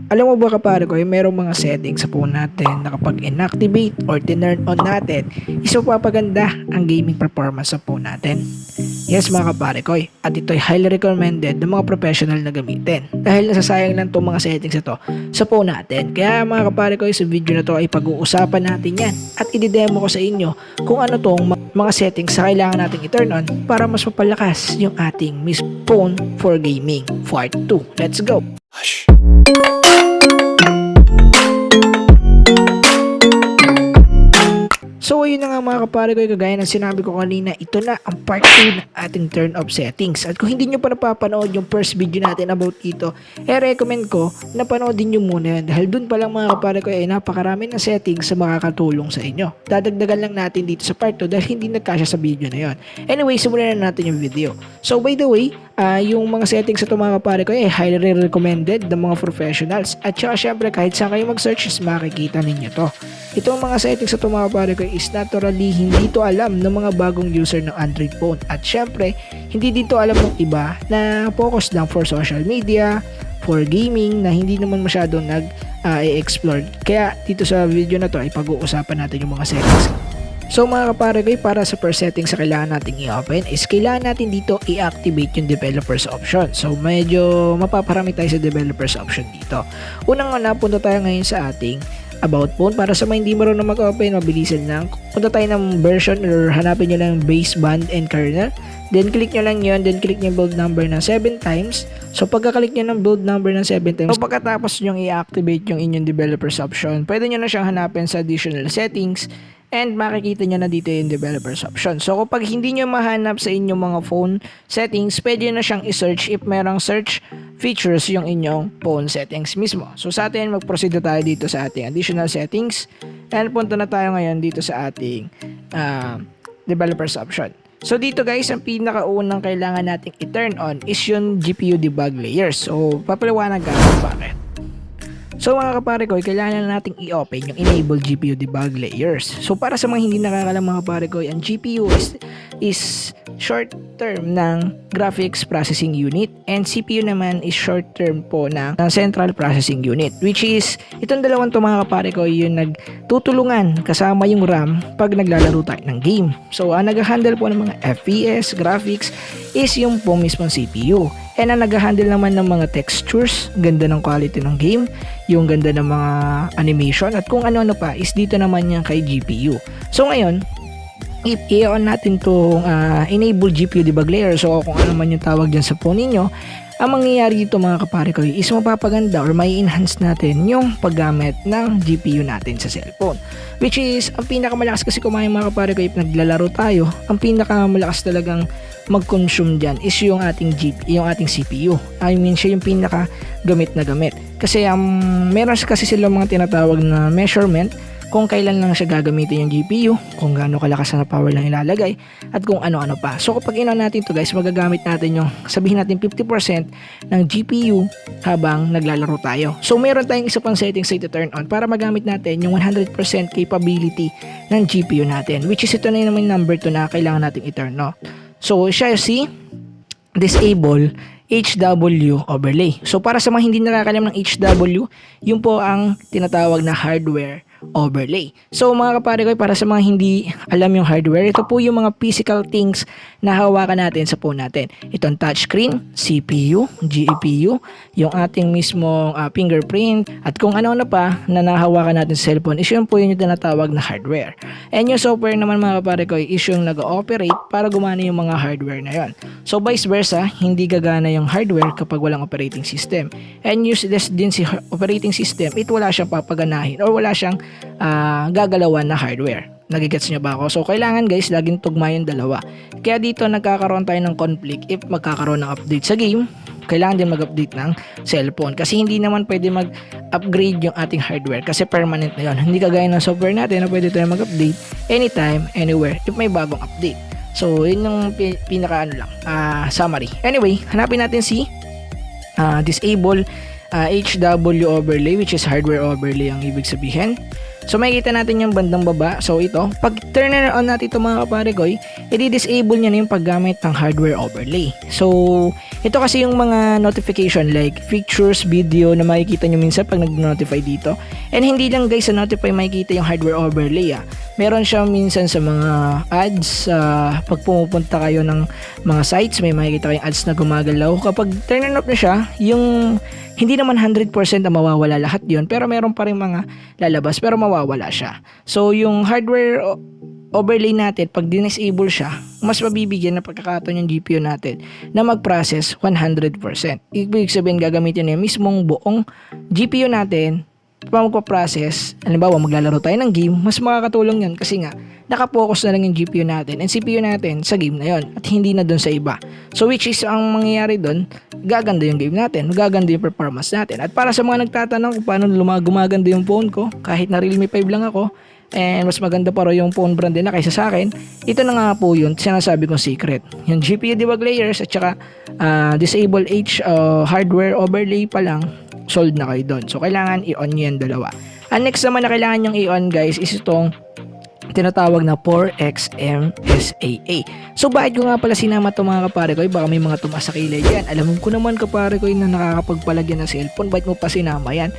Alam mo ba kapare ko, merong mga settings sa phone natin na kapag inactivate or tinurn on natin, is mapapaganda ang gaming performance sa phone natin. Yes mga kapare ko, at ito ay highly recommended ng mga professional na gamitin dahil nasasayang lang itong mga settings ito sa phone natin. Kaya mga kapare ko, sa video na to ay pag-uusapan natin yan at i-demo ko sa inyo kung ano tong mga settings sa kailangan nating i-turn on para mas mapalakas yung ating mismo phone for gaming. Part 2. Let's go! So ayun na nga mga kapare ko, kagaya ng sinabi ko kanina, ito na ang part 2 ng ating turn off settings. At kung hindi nyo pa napapanood yung first video natin about ito, recommend ko na panoodin nyo muna yan dahil dun pa lang mga kapare ko ay napakarami ng settings sa makakatulong sa inyo. Dadagdagan lang natin dito sa part 2 dahil hindi nagkasya sa video na yon. Anyway, simulan na natin yung video. So by the way, yung mga settings ito mga kapare ko ay highly recommended ng mga professionals at saka syempre kahit saan kayo mag-search is makikita ninyo to. Itong mga settings ito mga kapare ko is naturally hindi to alam ng mga bagong user ng Android phone at syempre hindi dito alam ng iba na focus lang for social media, for gaming na hindi naman masyadong nag-explore. Kaya dito sa video na to ay pag-uusapan natin yung mga settings. So mga kapare ko, para sa first settings sa kailangan nating i-open is kailangan natin dito i-activate yung developers option. So medyo mapaparami tayo sa developers option dito. Unang-una, punta tayo ngayon sa ating about phone. Para sa mga hindi marunong mag-open, mabilisan lang. Punta tayo ng version or hanapin nyo lang baseband and kernel. Then click nyo lang yun. Then click nyo build number na 7 times. So pagka-click nyo ng build number ng 7 times, so pagkatapos nyo i-activate yung inyong developers option, pwede nyo na siyang hanapin sa additional settings. And makikita nyo na dito yung developers option. So kapag hindi nyo mahanap sa inyong mga phone settings, pwede na siyang i-search if merong search features yung inyong phone settings mismo. So sa atin, mag-proceed na tayo dito sa ating additional settings. And punta na tayo ngayon dito sa ating developers option. So dito guys, ang pinakaunang kailangan nating i-turn on is yung GPU debug layers. So papaliwanag ako bakit. So mga kapare ko, kailangan nating i-open yung enable GPU debug layers. So para sa mga hindi nakakalam mga kapare ko, ang GPU is short term ng graphics processing unit and CPU naman is short term po ng central processing unit, which is itong dalawang to mga kapare ko yung nagtutulungan kasama yung RAM pag naglalaro tayo ng game. So ang nag-handle po ng mga FPS, graphics is yung po mismo CPU. And ang nag-handle naman ng mga textures, ganda ng quality ng game, yung ganda ng mga animation at kung ano-ano pa is dito naman yan kay GPU. So ngayon, if i-on natin itong enable GPU debug layer, so kung ano man yung tawag dyan sa phone ninyo, ang mangyayari dito mga kapare ko is mapapaganda or may enhance natin yung paggamit ng GPU natin sa cellphone. Which is, ang pinakamalakas kasi kumain mga kapare ko if naglalaro tayo, ang pinakamalakas talagang mag-consume dyan is yung ating CPU. I mean, siya yung pinaka gamit na gamit. Kasi meron kasi silang mga tinatawag na measurement kung kailan lang siya gagamitin yung GPU, kung gaano kalakas na power lang ilalagay, at kung ano-ano pa. So kapag in-on natin to guys, magagamit natin yung, sabihin natin 50% ng GPU habang naglalaro tayo. So meron tayong isa pang settings sa turn on para magamit natin yung 100% capability ng GPU natin, which is ito na naman yung number 2 na kailangan natin i-turn on. So siya si disable HW overlay. So para sa mga hindi nakakalam ng HW, yun po ang tinatawag na hardware overlay. So mga kapare ko, para sa mga hindi alam yung hardware, ito po yung mga physical things na hawakan natin sa phone natin. Itong touchscreen, CPU, GPU, yung ating mismong fingerprint, at kung ano na pa na nahawakan natin sa cellphone, is yun po yung tinatawag na hardware. And yung software naman mga kapare ko is yung nag-ooperate para gumana yung mga hardware na yon. So vice versa, hindi gagana yung hardware kapag walang operating system. And useless din si operating system, wala siyang papaganahin or wala siyang gagalawan na hardware. Nagigets nyo ba ako? So kailangan guys, laging tugma yung dalawa. Kaya dito nagkakaroon tayo ng conflict if magkakaroon ng update sa game. Kailangan din mag-update ng cellphone kasi hindi naman pwede mag-upgrade yung ating hardware kasi permanent na yun. Hindi kagaya ng software natin na pwede tayo mag-update anytime, anywhere if may bagong update. So yun yung summary. Anyway, hanapin natin si disable HW overlay, which is hardware overlay ang ibig sabihin. So makikita natin yung bandang baba. So ito, pag turn on natin ito mga kaparekoy, i-disable niya na yung paggamit ng hardware overlay. So ito kasi yung mga notification like pictures, video na makikita nyo minsan pag nag-notify dito. And hindi lang guys sa notify makikita yung hardware overlay Meron siya minsan sa mga ads, pag pumupunta kayo ng mga sites, may makikita kayong ads na gumagalaw. Kapag turn off na siya, yung hindi naman 100% na mawawala lahat yon, pero meron pa rin mga lalabas pero mawawala siya. So yung hardware overlay natin, pag disable siya, mas mabibigyan ng pagkakataon yung GPU natin na mag-process 100%. Ibig sabihin gagamitin na yung mismong buong GPU natin pa magpa-process. Halimbawa maglalaro tayo ng game, mas makakatulong yun kasi nga nakapokus na lang yung GPU natin and CPU natin sa game na yon at hindi na dun sa iba. So which is ang mangyayari dun, gaganda yung game natin, gaganda yung performance natin. At para sa mga nagtatanong kung paano gumaganda yung phone ko, kahit na Realme 5 lang ako and mas maganda pa rin yung phone brand nila kaysa sa akin, ito na nga po yun, sinasabi kong secret. Yung GPU debug layers at saka disable hardware overlay pa lang, sold na kayo doon. So kailangan i-on nyo yung dalawa. Ang next naman na kailangan nyong i-on guys is itong tinatawag na 4XMSAA. So bakit ko nga pala sinama ito mga kaparekoy? Baka may mga tumaas sa kilay yan. Alam ko naman kaparekoy na nakakapagpalagyan ng cellphone, bakit mo pa sinama yan?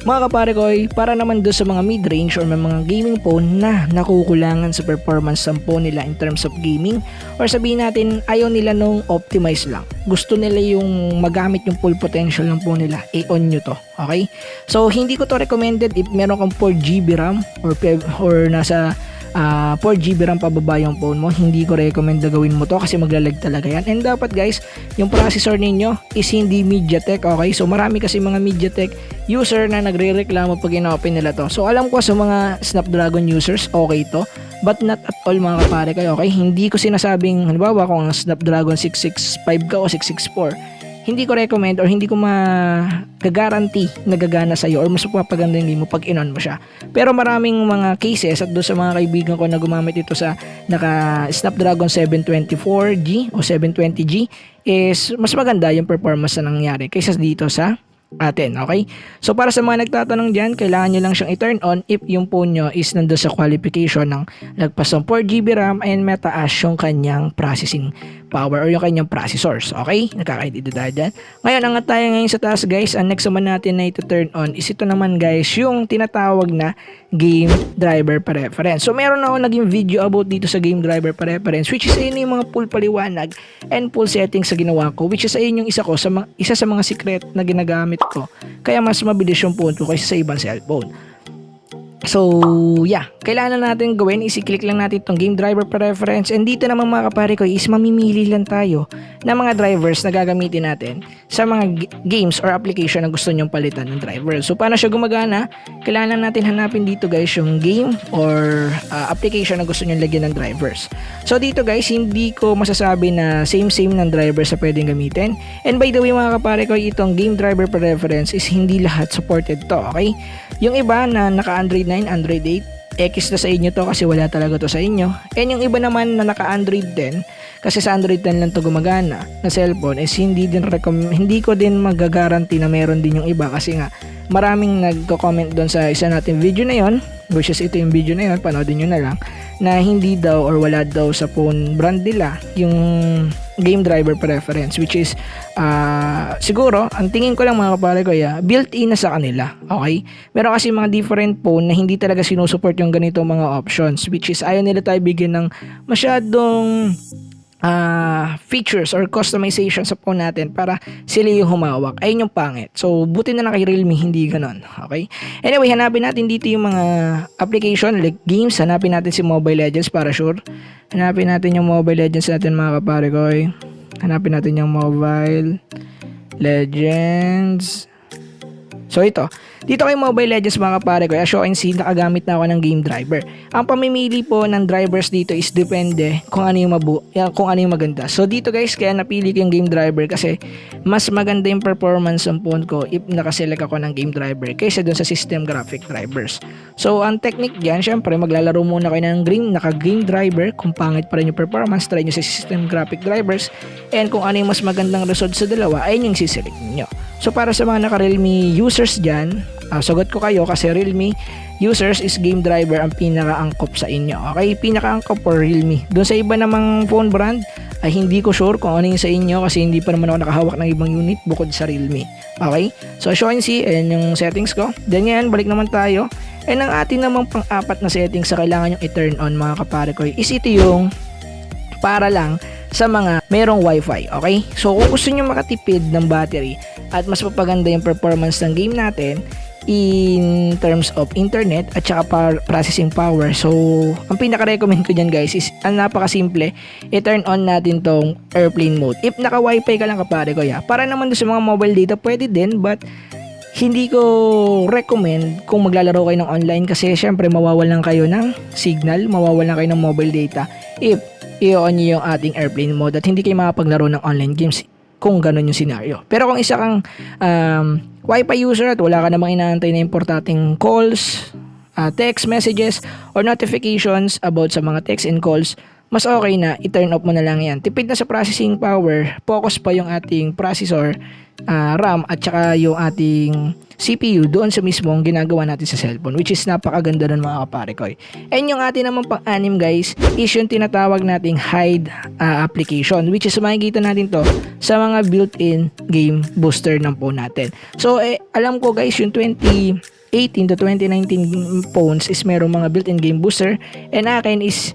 Mga kaparekoy, para naman doon sa mga mid-range or mga gaming phone na nakukulangan sa performance ng phone nila in terms of gaming, or sabihin natin ayaw nila nung optimize lang, gusto nila yung magamit yung full potential ng phone nila, i-on nyo to. Okay? So hindi ko to recommended if meron kang 4GB RAM or nasa 4GB RAM pababa yung phone mo. Hindi ko recommend na gawin mo to kasi maglalag talaga yan. And dapat guys, yung processor ninyo is hindi MediaTek. Okay, so marami kasi mga MediaTek user na nagre-reklamo pag ina-open nila to. So alam ko sa mga Snapdragon users okay to, but not at all mga kapare kayo. Okay, hindi ko sinasabing halimbawa kung Snapdragon 665 ka o 664, hindi ko recommend or hindi ko mag-guarantee na gagana sa'yo or mas mapapaganda yung game mo pag in-on mo siya. Pero maraming mga cases at doon sa mga kaibigan ko na gumamit ito sa Snapdragon 724G o 720G is mas maganda yung performance na nangyari kaysa dito sa atin. Okay? So para sa mga nagtatanong dyan, kailangan nyo lang siyang i-turn on if yung phone nyo is nandun sa qualification ng lagpas ng 4GB RAM and mataas yung kanyang processing power or yung kanyang processors. Okay? Nakakaintindi tayo dyan. Ngayon, angat tayo ngayon sa taas guys. Ang next naman natin na ito-turn on is ito naman guys, yung tinatawag na game driver preference. So meron ako naging video about dito sa game driver preference, which is ayun yung mga full paliwanag and full settings sa ginawa ko, which is ayun yung isa sa mga secret na ginagamit ko. Kaya mas mabilis yung phone ko kaysa sa ibang cellphone. So, yeah. Kailangan natin gawin is i-click lang natin itong game driver preference. And dito naman mga kaparekoy is mamimili lang tayo ng mga drivers na gagamitin natin sa mga games or application na gusto nyong palitan ng driver. So, paano siya gumagana? Kailangan natin hanapin dito guys yung game or application na gusto nyong lagyan ng drivers. So, dito guys, hindi ko masasabi na same ng drivers na pwedeng gamitin. And by the way mga kaparekoy, itong game driver preference is hindi lahat supported to. Okay? Yung iba na naka-Android 9, Android 8, X na sa inyo to kasi wala talaga to sa inyo. And yung iba naman na naka-Android 10, kasi sa Android 10 lang to gumagana na cellphone, is hindi ko din mag-guarantee na meron din yung iba kasi nga maraming nagko-comment doon sa isa natin video na yon, which is ito yung video na yon, panoodin nyo na lang, na hindi daw or wala daw sa phone brand nila yung game driver preference, which is siguro ang tingin ko lang mga kapare ko built-in na sa kanila. Okay, meron kasi mga different phone na hindi talaga sinusupport yung ganito mga options, which is ayaw nila tayo bigyan ng masyadong features or customization sa phone natin para sila yung humawak. Ayun yung pangit. So buti na lang kay Realme hindi ganon. Okay, anyway, hanapin natin dito yung mga application like games. Hanapin natin si Mobile Legends para sure. Hanapin natin yung Mobile Legends natin mga kapare ko. Hanapin natin yung Mobile Legends. So ito, dito kay Mobile Legends mga kapare ko, as you can see, nakagamit na ako ng game driver. Ang pamimili po ng drivers dito is depende kung ano yung maganda. So dito guys, kaya napili ko yung game driver kasi mas maganda yung performance ng phone ko if nakaselect ako ng game driver kaysa dun sa system graphic drivers. So ang technique dyan, syempre maglalaro muna kayo ng naka-game driver. Kung pangit pa rin yung performance, try nyo sa system graphic drivers. And kung ano yung mas magandang result sa dalawa, ayun yung siselect nyo. So para sa mga naka-Realme users dyan, Sagot ko kayo kasi Realme users is game driver ang pinakaangkop sa inyo. Okay, pinakaangkop for Realme. Doon sa iba namang phone brand ay hindi ko sure kung ano yung sa inyo kasi hindi pa naman ako nakahawak ng ibang unit bukod sa Realme. Okay, so as you can see, ayan yung settings ko. Then yan, balik naman tayo. And ang atin namang pang-apat na settings sa kailangan yung i-turn on mga kaparekoy is ito yung para lang sa mga merong wifi. Okay, so kung gusto nyo makatipid ng battery at mas mapaganda yung performance ng game natin in terms of internet at saka processing power, so ang pinaka-recommend ko dyan guys is ang napakasimple, i-turn on natin tong airplane mode. If naka-wifi ka lang kaparekoy para naman doon sa mga mobile data pwede din, but hindi ko recommend kung maglalaro kayo ng online kasi syempre mawawalan kayo ng signal, mawawalan kayo ng mobile data if i-on nyo yung ating airplane mode at hindi kayo makapaglaro ng online games kung ganun yung scenario. Pero kung isa kang Wi-Fi user at wala ka namang inaantay na importanteng calls, text messages, or notifications about sa mga text and calls, mas okay na i-turn off mo na lang yan. Tipid na sa processing power, focus pa yung ating processor, RAM at saka yung ating CPU doon sa mismong ginagawa natin sa cellphone, which is napakaganda nun mga kaparekoy. And yung atin naman pang-anim guys is yung tinatawag nating hide application, which is makikita natin to sa mga built-in game booster ng phone natin. So alam ko guys yung 2018 to 2019 phones is merong mga built-in game booster, and akin is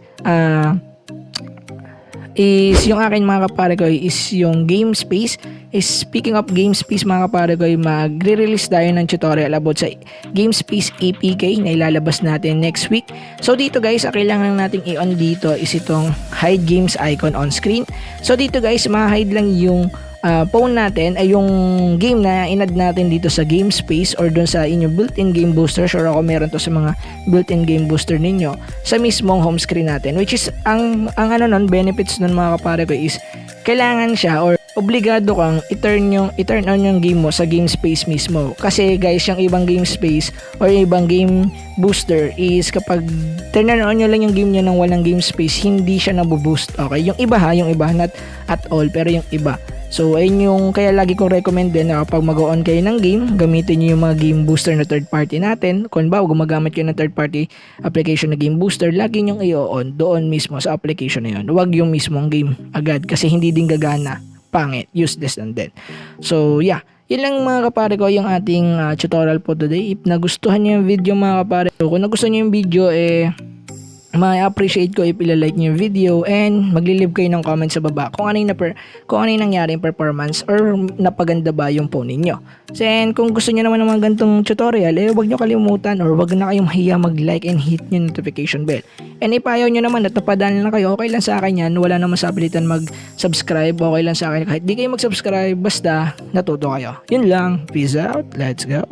yung akin mga kaparekoy is yung game space. Speaking of game space mga kaparekoy, magre-release tayo ng tutorial about sa game space APK na ilalabas natin next week. So dito guys, kailangan nating i-on dito is itong hide games icon on screen. So dito guys, ma-hide lang yung phone natin ay yung game na inad natin dito sa game space or dun sa inyong built-in game booster, sure ako meron to sa mga built-in game booster ninyo sa mismong home screen natin, which is ang ano nun, benefits nun mga kaparekoy is kailangan siya or obligado kang i-turn on yung game mo sa game space mismo. Kasi guys, yung ibang game space or yung ibang game booster is kapag turn on nyo lang yung game nyo nang walang game space, hindi siya naboboost. Okay, yung iba not at all, pero yung iba. So ayun yung kaya lagi kong recommend din na kapag mag-on kayo ng game, gamitin nyo yung mga game booster na third party natin. Kung ba gumagamit kayo ng third party application na game booster, lagi nyo i-on doon mismo sa application na yun. Huwag yung mismong game agad kasi hindi din gagana, pangit, useless and dead. So yeah, yun lang mga kapare ko yung ating tutorial po today. If nagustuhan nyo yung video mga kapare ko, kung nagustuhan nyo yung video ma-appreciate ko if ila-like nyo yung video and magli-leave kayo ng comment sa baba kung ano yung nangyari yung performance or napaganda ba yung phone ninyo. So, and kung gusto nyo naman ng mga ganitong tutorial, huwag nyo kalimutan or wag na kayong mahiya mag-like and hit yung notification bell. And if ayaw nyo naman at napadaan lang kayo, okay lang sa akin yan, wala naman sa pilitan mag-subscribe, okay lang sa akin kahit di kayo mag-subscribe, basta natuto kayo. Yun lang, peace out, let's go.